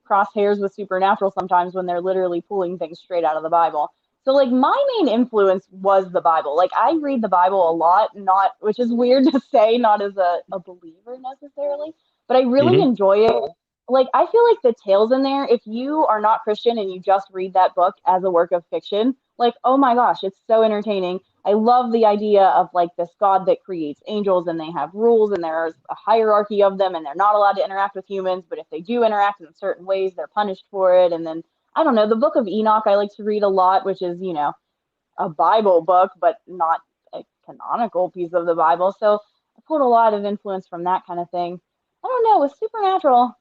cross hairs with Supernatural sometimes when they're literally pulling things straight out of the Bible? So like my main influence was the Bible. Like I read the Bible a lot, not which is weird to say, not as a believer necessarily, but I really Mm-hmm. enjoy it. Like I feel like the tales in there, if you are not Christian and you just read that book as a work of fiction, like oh my gosh, it's so entertaining. I love the idea of like this God that creates angels and they have rules and there's a hierarchy of them and they're not allowed to interact with humans, but if they do interact in certain ways, they're punished for it. And then I don't know, the book of Enoch I like to read a lot, which is, a Bible book, but not a canonical piece of the Bible. So I pulled a lot of influence from that kind of thing. I don't know, with Supernatural,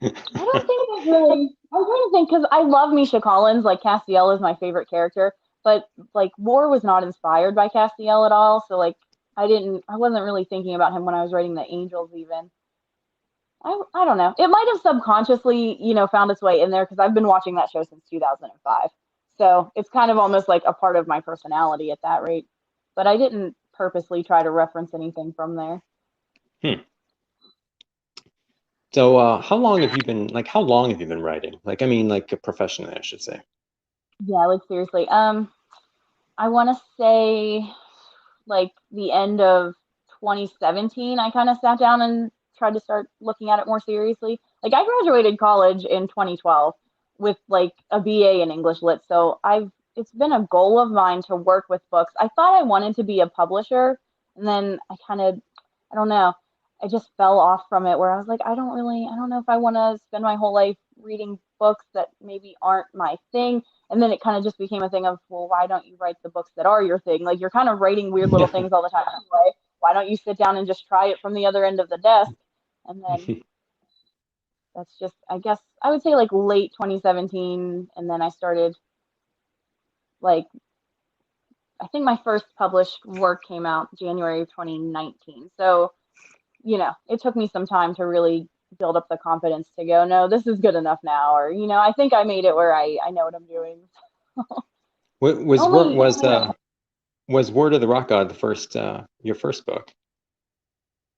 I don't think there's really. I'm trying to think because I love Misha Collins. Like Castiel is my favorite character, but like War was not inspired by Castiel at all. So like I wasn't really thinking about him when I was writing the Angels even. I don't know. It might have subconsciously, found its way in there because I've been watching that show since 2005. So it's kind of almost like a part of my personality at that rate. But I didn't purposely try to reference anything from there. Hmm. So how long have you been writing? Like I mean like professionally, I should say. Yeah, like seriously. I want to say like the end of 2017, I kind of sat down and tried to start looking at it more seriously. Like I graduated college in 2012 with like a BA in English Lit. So it's been a goal of mine to work with books. I thought I wanted to be a publisher and then I don't know, I just fell off from it where I was like, I don't know if I want to spend my whole life reading books that maybe aren't my thing. And then it kind of just became a thing of, well, why don't you write the books that are your thing? Like you're kind of writing weird little things all the time anyway. Why don't you sit down and just try it from the other end of the desk? And then that's just, I guess, I would say like late 2017. And then I started like, I think my first published work came out January of 2019. So, it took me some time to really build up the confidence to go, no, this is good enough now. Or, I think I made it where I know what I'm doing. Only Was Word of the Rock God the first your first book?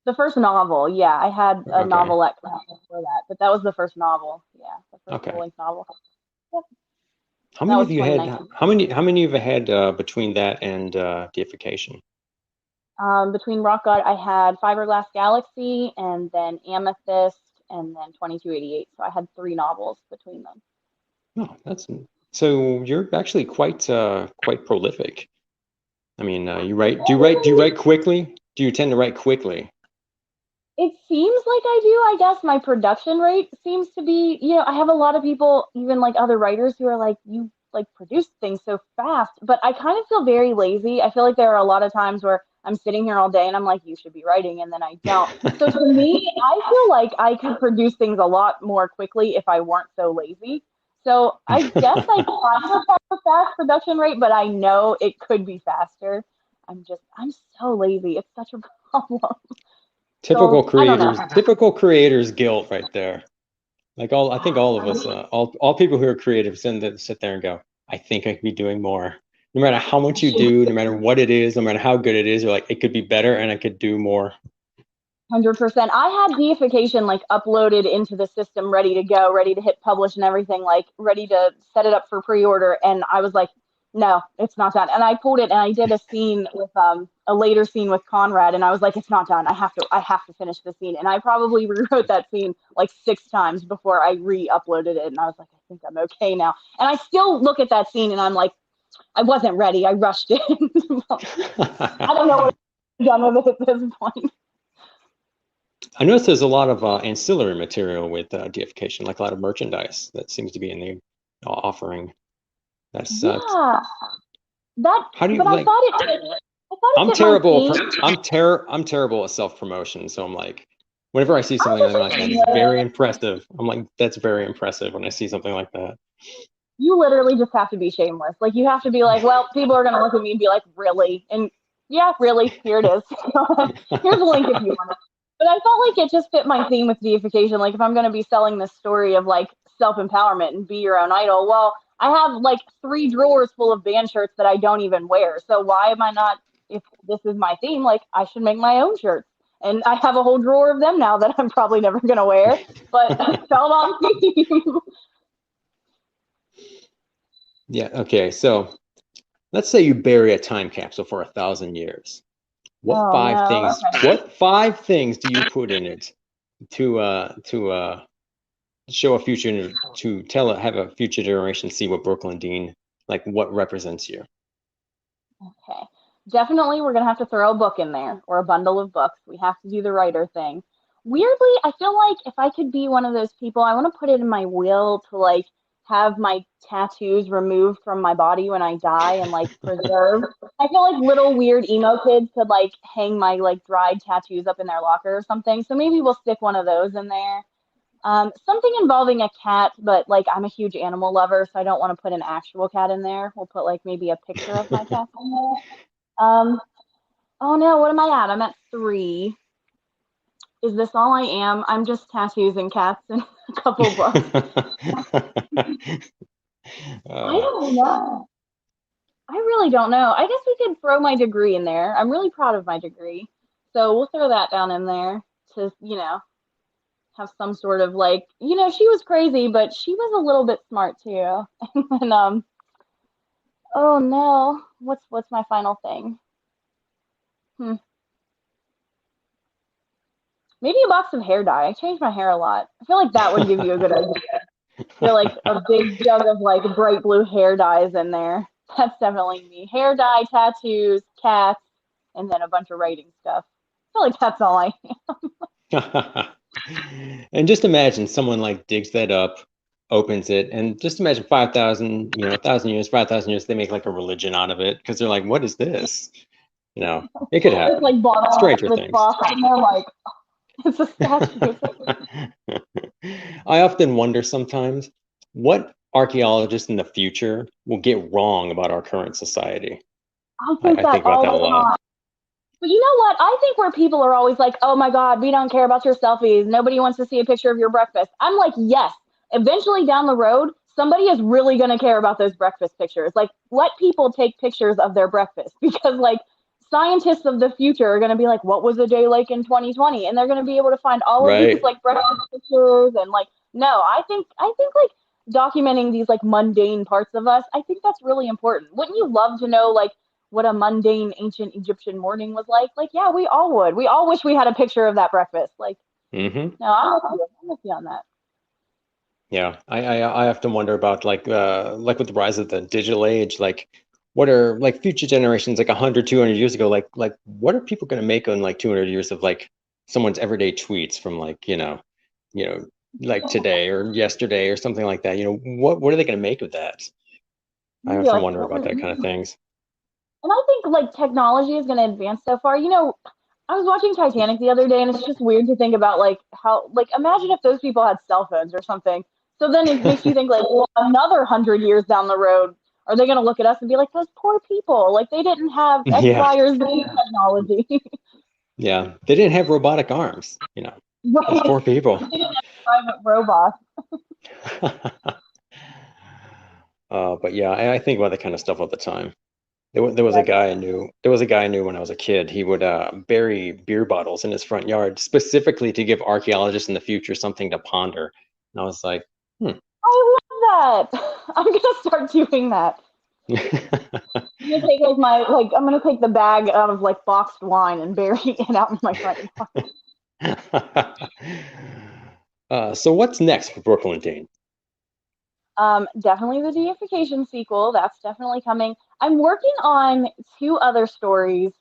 the first novel, yeah. I had a Okay. novelette come out before that, but that was the first novel. Yeah, the first Okay. full-length novel. Yep. How That many was have you had? 2019. How many have you had between that and Deification? Between Rock God, I had Fiberglass Galaxy and then Amethyst and then 2288. So I had 3 novels between them. Oh, so you're actually quite prolific. I mean, you write. Do you write quickly? Do you tend to write quickly? It seems like I do. I guess my production rate seems to be, I have a lot of people, even like other writers who are like, you like produce things so fast, but I kind of feel very lazy. I feel like there are a lot of times where I'm sitting here all day and I'm like, you should be writing, and then I don't. So to me, I feel like I could produce things a lot more quickly if I weren't so lazy. So I guess I kind of have a fast production rate, but I know it could be faster. I'm so lazy. It's such a problem. Typical So I don't know. creators guilt right there. Like I think all of us, all people who are creative sit there and go, I think I could be doing more. No matter how much you do, no matter what it is, no matter how good it is, you're like, it could be better and I could do more. 100%. I had Deification like uploaded into the system, ready to go, ready to hit publish and everything, like ready to set it up for pre-order. And I was like, no, it's not done. And I pulled it and I did a scene with a later scene with Conrad, and I was like, it's not done. I have to finish the scene. And I probably rewrote that scene like 6 times before I re-uploaded it. And I was like, I think I'm okay now. And I still look at that scene and I'm like, I wasn't ready. I rushed it. I don't know what I'm done with it at this point. I noticed there's a lot of ancillary material with Deification, like a lot of merchandise that seems to be in the offering. That's Yeah. That. how do you But like? I thought it I'm fit terrible. my theme. I'm terrible at self-promotion. So I'm like, whenever I see I something was like that, it's just very impressive. I'm like, that's very impressive when I see something like that. You literally just have to be shameless. Like you have to be like, well, people are gonna look at me and be like, really? And yeah, really. Here it is. Here's a link if you want it. But I felt like it just fit my theme with Deification. Like if I'm gonna be selling this story of like self-empowerment and be your own idol, well, I have like 3 drawers full of band shirts that I don't even wear. So why am I not? If this is my theme, like I should make my own shirts. And I have a whole drawer of them now that I'm probably never gonna wear. But felt on theme. Yeah. Okay. So let's say you bury a time capsule for 1,000 years. What Oh five no. things? Okay. What 5 things do you put in it to show a future, to have a future generation see what Brooklyn Dean, like what represents you? Okay. Definitely, we're going to have to throw a book in there or a bundle of books. We have to do the writer thing. Weirdly, I feel like if I could be one of those people, I want to put it in my will to like have my tattoos removed from my body when I die and like preserved. I feel like little weird emo kids could like hang my like dried tattoos up in their locker or something. So maybe we'll stick one of those in there. Something involving a cat, but like I'm a huge animal lover, so I don't want to put an actual cat in there. We'll put like maybe a picture of my cat in there. Oh no, what am I at? I'm at 3. Is this all I am? I'm just tattoos and cats and a couple books. I don't know. I really don't know. I guess we could throw my degree in there. I'm really proud of my degree. So we'll throw that down in there to, have some sort of like, she was crazy, but she was a little bit smart too. And oh no, what's my final thing? Maybe a box of hair dye. I change my hair a lot. I feel like that would give you a good idea. Feel like a big jug of like bright blue hair dyes in there. That's definitely me. Hair dye, tattoos, cats, and then a bunch of writing stuff. I feel like that's all I And just imagine someone like digs that up, opens it, and just imagine 5,000, 1,000 years, 5,000 years, they make like a religion out of it because they're like, what is this? It could happen. It's like bottom Stranger with things. cross, and they're like, it's a statue. I often wonder sometimes what archaeologists in the future will get wrong about our current society. I think I that think about all that a the lot. time. But you know what? I think where people are always like, oh my God, we don't care about your selfies. Nobody wants to see a picture of your breakfast. I'm like, yes, eventually down the road, somebody is really going to care about those breakfast pictures. Like, let people take pictures of their breakfast because, like, scientists of the future are going to be like, what was a day like in 2020? And they're going to be able to find all of these, Right. like, breakfast pictures. And, like, no, I think, like, documenting these, like, mundane parts of us, I think that's really important. Wouldn't you love to know, like, what a mundane ancient Egyptian morning was like? Like, yeah, we all would. We all wish we had a picture of that breakfast. Like, no, I'm with you on that. Yeah, I often wonder about like with the rise of the digital age, like what are like future generations like 100, 200 years ago, like what are people going to make on like 200 years of like someone's everyday tweets from like, like today or yesterday or something like that, what are they going to make of that? I often wonder about that kind of things. And I think like technology is going to advance so far. I was watching Titanic the other day, and it's just weird to think about like how like imagine if those people had cell phones or something. So then it makes you think like, well, another 100 years down the road, are they going to look at us and be like, those poor people, like they didn't have X, Yeah, Y, or Z technology, yeah. They didn't have robotic arms, those right? poor people. They didn't have private robots. But yeah, I think about that kind of stuff all the time. There was a That's guy I knew. There was a guy I knew when I was a kid. He would bury beer bottles in his front yard specifically to give archaeologists in the future something to ponder. And I was like, hmm. I love that. I'm gonna start doing that. I'm gonna take like I'm gonna take the bag out of like boxed wine and bury it out in my front yard. So what's next for Brooklyn Dean? Definitely the Deification sequel. That's definitely coming. I'm working on two other stories.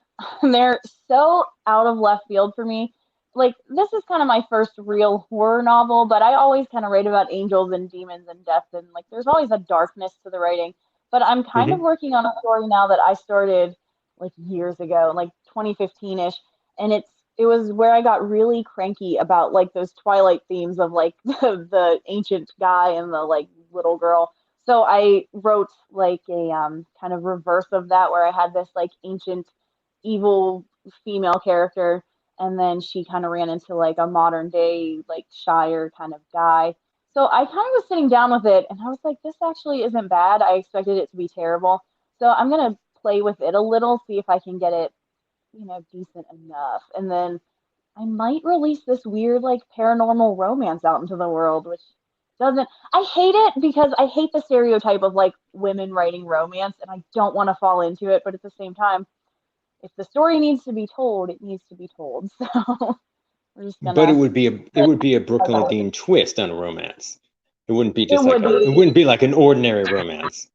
They're so out of left field for me. Like, this is kind of my first real horror novel, but I always kind of write about angels and demons and death, and like, there's always a darkness to the writing. But I'm kind of Hmm. working on a story now that I started like years ago, like 2015-ish, and it was where I got really cranky about like those Twilight themes of like the ancient guy and the like little girl. So I wrote like a kind of reverse of that where I had this like ancient evil female character, and then she kind of ran into like a modern day like Shire kind of guy. So I kind of was sitting down with it and I was like, this actually isn't bad. I expected it to be terrible. So I'm gonna play with it a little, see if I can get it, decent enough. And then I might release this weird like paranormal romance out into the world, which doesn't I hate it because I hate the stereotype of like women writing romance and I don't want to fall into it, but at the same time, if the story needs to be told, it needs to be told. So we're just But it gonna would be a Brooklyn Dean twist on a romance. It wouldn't be it just like would it be wouldn't be like an ordinary romance.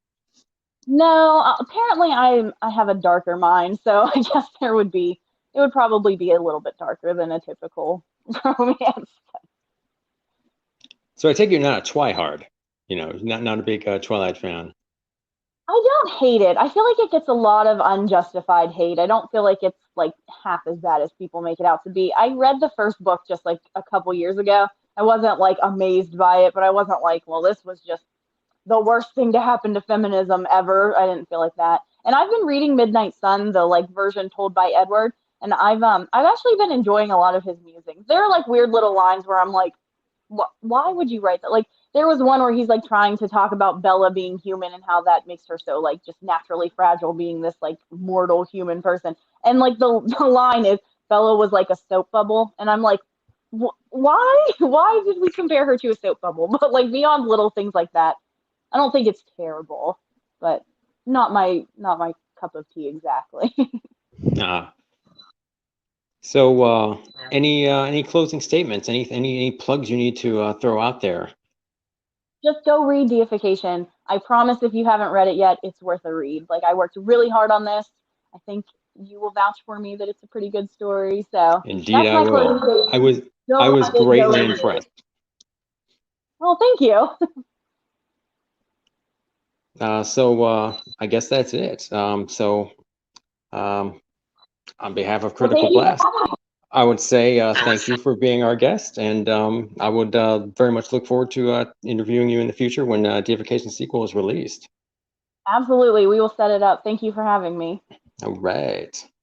no, apparently I have a darker mind, so I guess it would probably be a little bit darker than a typical romance. So I take it you're not a Twihard, not a big Twilight fan. I don't hate it. I feel like it gets a lot of unjustified hate. I don't feel like it's like half as bad as people make it out to be. I read the first book just like a couple years ago. I wasn't like amazed by it, but I wasn't like, well, this was just the worst thing to happen to feminism ever. I didn't feel like that. And I've been reading Midnight Sun, the like version told by Edward, and I've actually been enjoying a lot of his musings. There are like weird little lines where I'm like, why would you write that? Like there was one where he's like trying to talk about Bella being human and how that makes her so like just naturally fragile being this like mortal human person. And like the line is Bella was like a soap bubble. And I'm like, why? Why did we compare her to a soap bubble? But like beyond little things like that, I don't think it's terrible, but not my cup of tea exactly. Uh, so any closing statements? Any plugs you need to throw out there? Just go read Deification. I promise if you haven't read it yet, it's worth a read. Like I worked really hard on this. I think you will vouch for me that it's a pretty good story. So Indeed, that's I my closing will. I statement. was Go I was read it, go greatly read it. impressed. Well, thank you. So I guess that's it. Um, on behalf of Well, Critical thank you for Blast, having me. I would say thank you for being our guest, and I would very much look forward to interviewing you in the future when Deification sequel is released. Absolutely. We will set it up. Thank you for having me. All right.